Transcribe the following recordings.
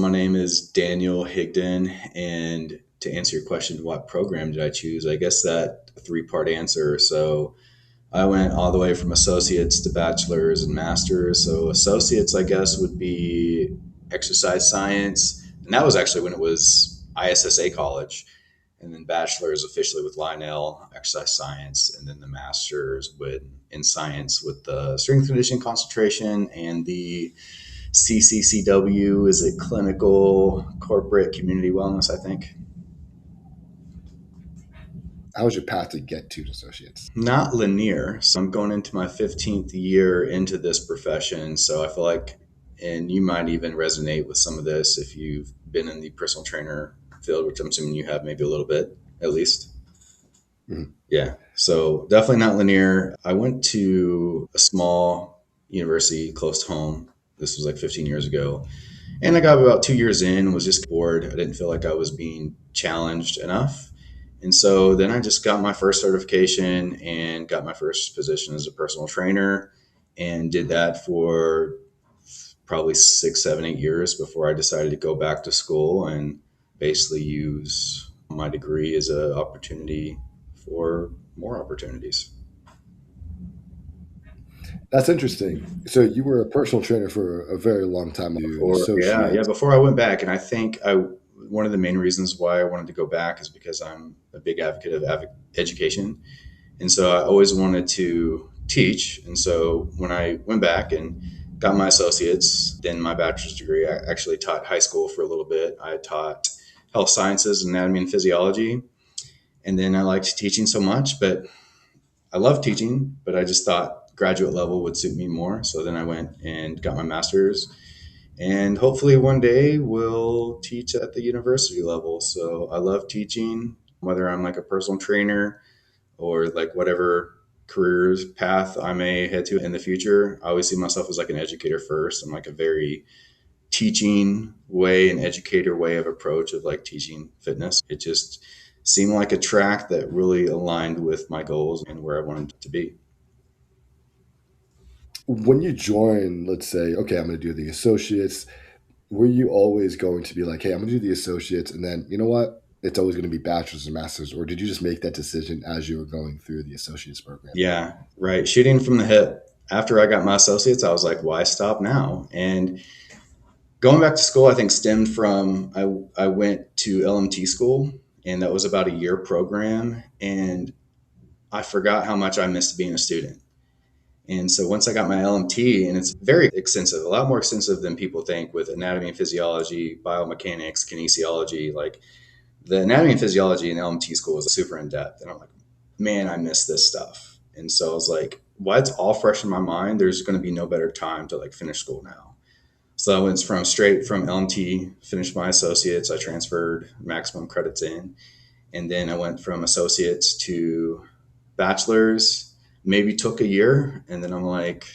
My name is Daniel Higdon, and to answer your question, what program did I choose? I guess that three-part answer. So I went all the way from associates to bachelor's and master's. So associates, I guess, would be exercise science, and that was actually when it was ISSA college. And then bachelor's officially with Lionel exercise science, and then the master's with in science with the strength conditioning concentration and the CCCW. Is it clinical corporate community wellness? I think. How was your path to get to associates? Not linear. So I'm going into my 15th year into this profession. So I feel like, and you might even resonate with some of this if you've been in the personal trainer field, which I'm assuming you have maybe a little bit at least. Mhm. Yeah. So definitely not linear. I went to a small university close to home. This was like 15 years ago. And I got about 2 years in, was just bored. I didn't feel like I was being challenged enough. And so then I just got my first certification and got my first position as a personal trainer and did that for probably 6, 7, 8 years before I decided to go back to school and basically use my degree as an opportunity for more opportunities. That's interesting. So you were a personal trainer for a very long time, you an Yeah, associate. before I went back, and I think one of the main reasons why I wanted to go back is because I'm a big advocate of education, and so I always wanted to teach. And so when I went back and got my associates, then my bachelor's degree, I actually taught high school for a little bit. I taught health sciences, anatomy, and physiology, and then I liked teaching so much, but I love teaching, but I just thought graduate level would suit me more. So then I went and got my master's, and hopefully one day we'll teach at the university level. So I love teaching, whether I'm like a personal trainer or like whatever careers path I may head to in the future. I always see myself as like an educator first. I'm like a very teaching way, an educator way of approach of like teaching fitness. It just seemed like a track that really aligned with my goals and where I wanted to be. When you join, let's say, okay, I'm going to do the associates, were you always going to be like, hey, I'm going to do the associates, and then, you know what? It's always going to be bachelor's and master's, or did you just make that decision as you were going through the associates program? Yeah, right. Shooting from the hip. After I got my associates, I was like, why stop now? And going back to school, I think stemmed from I went to LMT school, and that was about a year program. And I forgot how much I missed being a student. And so once I got my LMT, and it's very extensive, a lot more extensive than people think with anatomy and physiology, biomechanics, kinesiology. Like the anatomy and physiology in LMT school was super in depth. And I'm like, man, I miss this stuff. And so I was like, why it's all fresh in my mind, there's going to be no better time to like finish school now. So I went from straight from LMT, finished my associates. I transferred maximum credits in. And then I went from associates to bachelor's, maybe took a year. And then I'm like,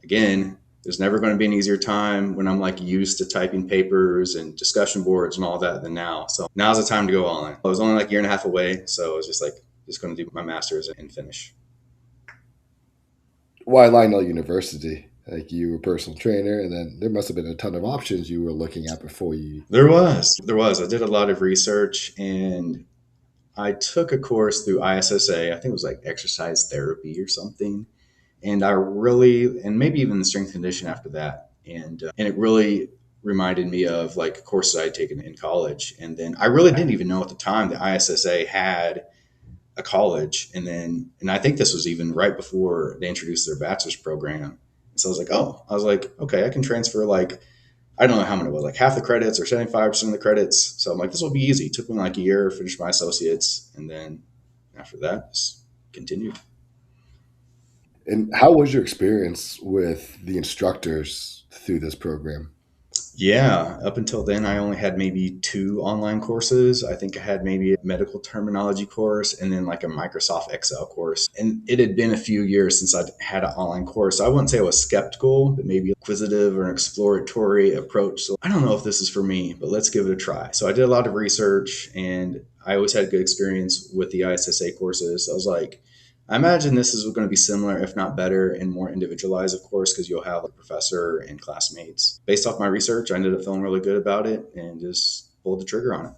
again, there's never going to be an easier time when I'm like used to typing papers and discussion boards and all that than now. So now's the time to go all in. I was only like a year and a half away. So I was just like, just going to do my master's and finish. Why Lionel University? Like you were a personal trainer, and then there must have been a ton of options you were looking at before you. There was. I did a lot of research, and I took a course through ISSA. I think it was like exercise therapy or something. And I really, and maybe even the strength condition after that. And it really reminded me of like courses I'd taken in college. And then I really didn't even know at the time that ISSA had a college. And I think this was even right before they introduced their bachelor's program. So I was like, okay, I can transfer like, I don't know how many it was, like half the credits or 75% of the credits. So I'm like, this will be easy. It took me like a year, finish my associates. And then after that, just continued. And how was your experience with the instructors through this program? Yeah, up until then, I only had maybe two online courses. I think I had maybe a medical terminology course and then like a Microsoft Excel course. And it had been a few years since I'd had an online course. So I wouldn't say I was skeptical, but maybe inquisitive or an exploratory approach. So I don't know if this is for me, but let's give it a try. So I did a lot of research, and I always had good experience with the ISSA courses. So I was like, I imagine this is going to be similar, if not better, and more individualized, of course, because you'll have a professor and classmates. Based off my research, I ended up feeling really good about it and just pulled the trigger on it.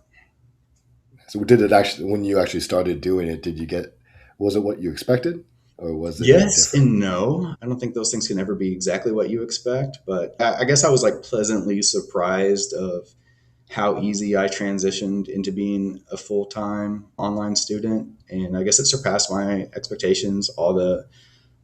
So did it actually, when you actually started doing it, did you get, was it what you expected or was it Yes different? and no. I don't think those things can ever be exactly what you expect, but I guess I was like pleasantly surprised of how easy I transitioned into being a full time online student. And I guess it surpassed my expectations. All the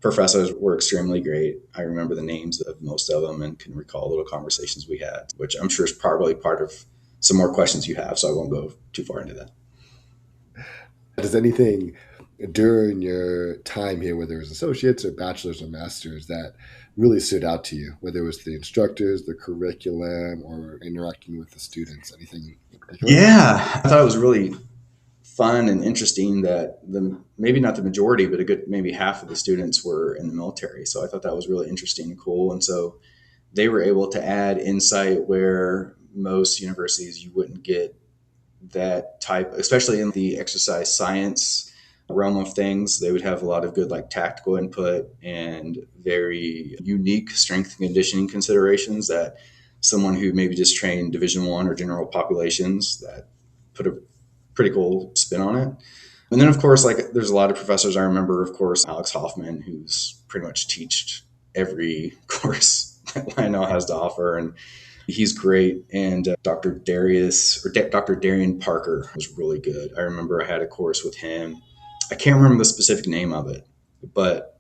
professors were extremely great. I remember the names of most of them and can recall little conversations we had, which I'm sure is probably part of some more questions you have. So I won't go too far into that. Does anything during your time here, whether it was associates or bachelor's or master's, that really stood out to you, whether it was the instructors, the curriculum, or interacting with the students? Anything in particular? Yeah, I thought it was really fun and interesting that the maybe not the majority, but a good maybe half of the students were in the military. So I thought that was really interesting and cool. And so they were able to add insight where most universities you wouldn't get that type, especially in the exercise science realm of things. They would have a lot of good like tactical input and very unique strength and conditioning considerations that someone who maybe just trained Division 1 or general populations that put a pretty cool spin on it. And then, of course, like there's a lot of professors I remember, of course, Alex Hoffman, who's pretty much taught every course that Lionel has to offer. And he's great. And Dr. Darian Parker was really good. I remember I had a course with him. I can't remember the specific name of it, but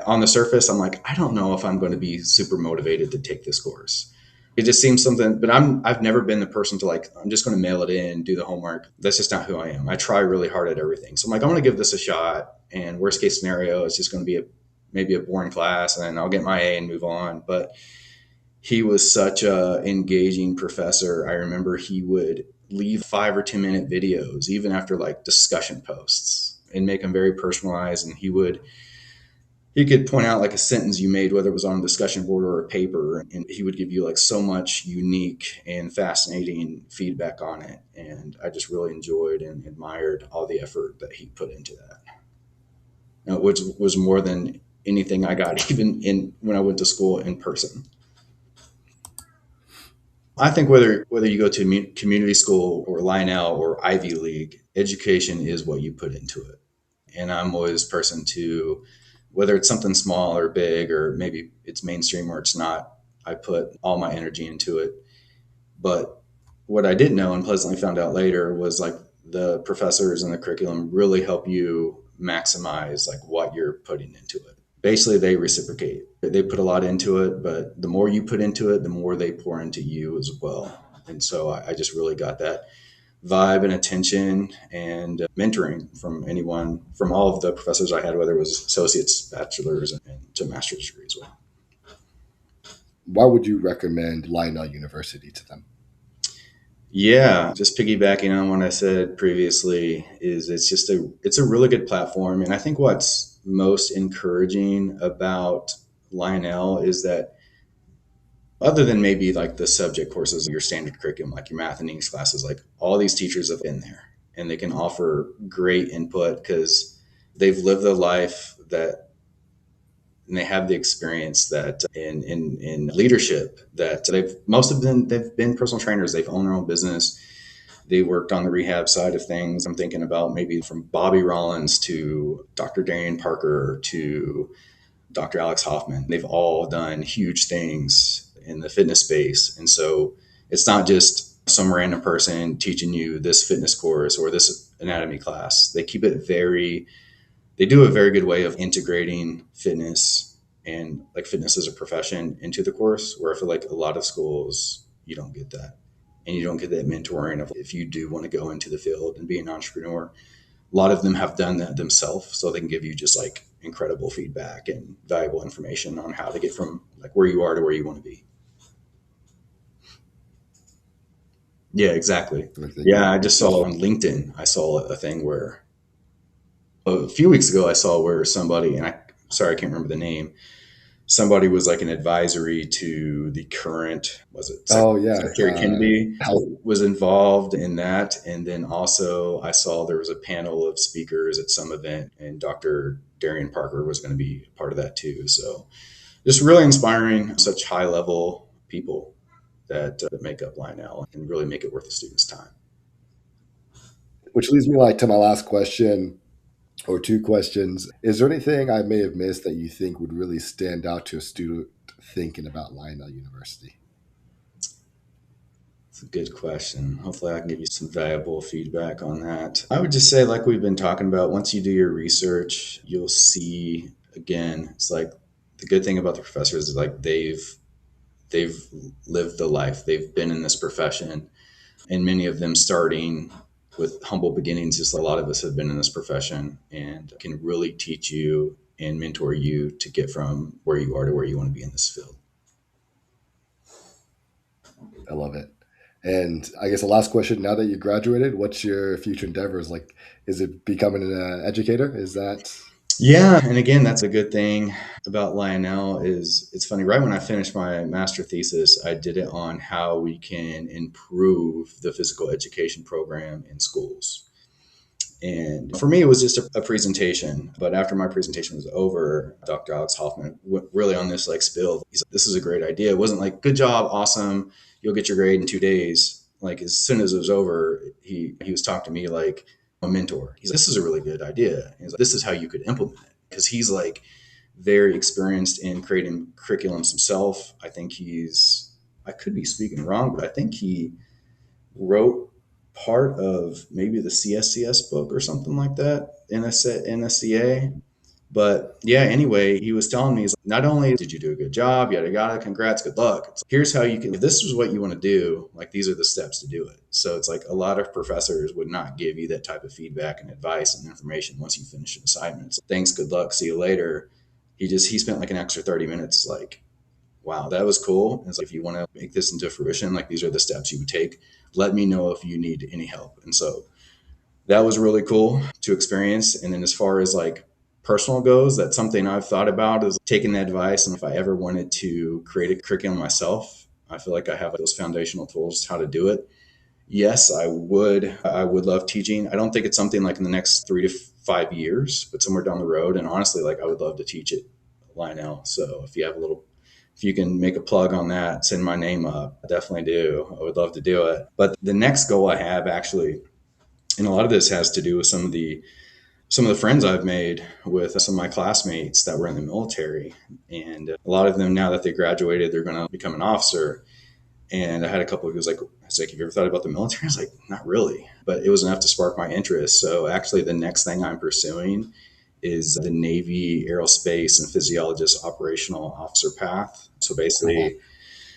on the surface, I'm like, I don't know if I'm going to be super motivated to take this course. It just seems something, but I've never been the person to like, I'm just going to mail it in, do the homework. That's just not who I am. I try really hard at everything. So I'm like, I'm going to give this a shot. And worst case scenario, it's just going to be maybe a boring class and then I'll get my A and move on. But he was such a engaging professor. I remember he would leave 5 or 10 minute videos even after like discussion posts and make them very personalized. And he could point out like a sentence you made, whether it was on a discussion board or a paper, and he would give you like so much unique and fascinating feedback on it. And I just really enjoyed and admired all the effort that he put into that, which was more than anything I got even in when I went to school in person. I think whether you go to community school or Lionel or Ivy League, education is what you put into it. And I'm always a person to, whether it's something small or big, or maybe it's mainstream or it's not, I put all my energy into it. But what I didn't know and pleasantly found out later was like the professors and the curriculum really help you maximize like what you're putting into it. Basically, they reciprocate. They put a lot into it, but the more you put into it, the more they pour into you as well. And so I just really got that vibe and attention and mentoring from anyone, from all of the professors I had, whether it was associates, bachelors, and to master's degree as well. Why would you recommend Lionel University to them? Yeah, just piggybacking on what I said previously, is it's a really good platform, and I think what's most encouraging about Lionel is that other than maybe like the subject courses, your standard curriculum, like your math and English classes, like all these teachers have been there and they can offer great input because they've lived the life that and they have the experience that in leadership that they've been personal trainers, they've owned their own business, they worked on the rehab side of things. I'm thinking about maybe from Bobby Rollins to Dr. Darian Parker to Dr. Alex Hoffman. They've all done huge things in the fitness space. And so it's not just some random person teaching you this fitness course or this anatomy class. They do a very good way of integrating fitness and like fitness as a profession into the course, where I feel like a lot of schools, you don't get that. And you don't get that mentoring of if you do want to go into the field and be an entrepreneur. A lot of them have done that themselves, so they can give you just like incredible feedback and valuable information on how to get from like where you are to where you want to be. Yeah, exactly. Like they Yeah, can I just saw just on LinkedIn, I saw a thing where a few weeks ago I saw where somebody, and I sorry I can't remember the name, somebody was like an advisory to the current, was it Oh yeah, Secretary Kennedy health. was involved in that. And then also I saw there was a panel of speakers at some event, and Dr. Darian Parker was going to be part of that too. So just really inspiring, such high level people that make up Lionel and really make it worth the students' time. Which leads me like to my last question or two questions. Is there anything I may have missed that you think would really stand out to a student thinking about Lionel University? It's a good question. Hopefully, I can give you some valuable feedback on that. I would just say, like we've been talking about, once you do your research, you'll see again, it's like the good thing about the professors is like they've lived the life. They've been in this profession, and many of them starting with humble beginnings, just like a lot of us have been in this profession, and can really teach you and mentor you to get from where you are to where you want to be in this field. I love it. And I guess the last question: now that you graduated, what's your future endeavors? Like, is it becoming an educator? Is that Yeah, and again, that's a good thing about Lionel is it's funny. Right when I finished my master thesis, I did it on how we can improve the physical education program in schools. And for me, it was just a presentation. But after my presentation was over, Dr. Alex Hoffman went really on this like spill. He's like, "This is a great idea." It wasn't like, "Good job, awesome, you'll get your grade in 2 days." Like as soon as it was over, he was talking to me like a mentor. He's like, "This is a really good idea." He's like, "This is how you could implement it," because he's like very experienced in creating curriculums himself. I think I could be speaking wrong, but I think he wrote part of maybe the CSCS book or something like that, NSCA. But yeah, anyway, he was telling me, he's like, not only did you do a good job, yada yada, congrats, good luck. It's like, here's how you can, if this is what you want to do, like these are the steps to do it. So it's like a lot of professors would not give you that type of feedback and advice and information once you finish an assignment. It's like, thanks, good luck, see you later. He spent like an extra 30 minutes like, wow, that was cool. It's like, if you want to make this into fruition, like these are the steps you would take. Let me know if you need any help. And so that was really cool to experience. And then as far as like personal goes, that's something I've thought about is taking that advice. And if I ever wanted to create a curriculum myself, I feel like I have those foundational tools how to do it. Yes, I would. I would love teaching. I don't think it's something like in the next 3 to 5 years, but somewhere down the road. And honestly, like I would love to teach it Lionel. So if you can make a plug on that, send my name up. I definitely do. I would love to do it. But the next goal I have actually, and a lot of this has to do with some of the friends I've made with some of my classmates that were in the military, and a lot of them now that they graduated, they're going to become an officer. And I had a couple of who was like, "Have you ever thought about the military?" I was like, "Not really," but it was enough to spark my interest. So actually, the next thing I'm pursuing is the Navy Aerospace and Physiologist Operational Officer path. So oh, wow. basically,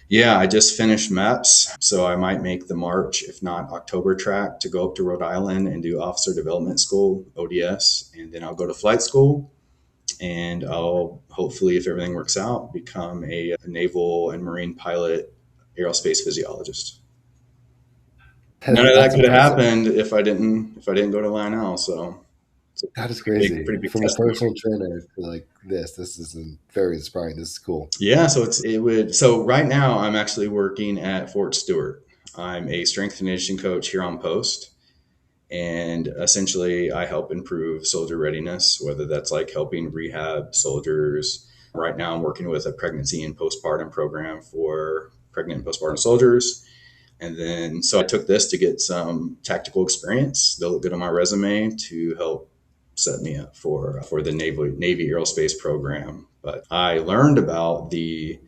yeah, I just finished MEPS, so I might make the March, if not October track to go up to Rhode Island and do Officer Development School, ODS, and then I'll go to flight school, and I'll hopefully, if everything works out, become a naval and marine pilot aerospace physiologist. None of that That's could have impressive? happened if I didn't go to Lionel. So it's a That is pretty crazy. big From a testimony. personal trainer to like this is very inspiring. This is cool. Yeah, so right now I'm actually working at Fort Stewart. I'm a strength and conditioning coach here on post, and essentially I help improve soldier readiness, whether that's like helping rehab soldiers. Right now I'm working with a pregnancy and postpartum program for pregnant and postpartum soldiers. And then, so I took this to get some tactical experience. They'll look good on my resume to help set me up for the Navy Aerospace program. But I learned about the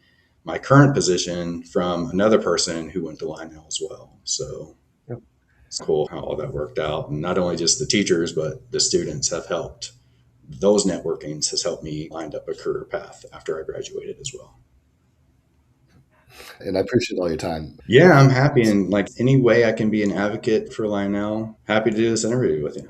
my current position from another person who went to Lionel as well. So Yep. it's cool how all that worked out. And not only just the teachers, but the students have helped. Those networkings has helped me find up a career path after I graduated as well. And I appreciate all your time. Yeah, I'm happy. And like any way I can be an advocate for Lionel, happy to do this interview with you.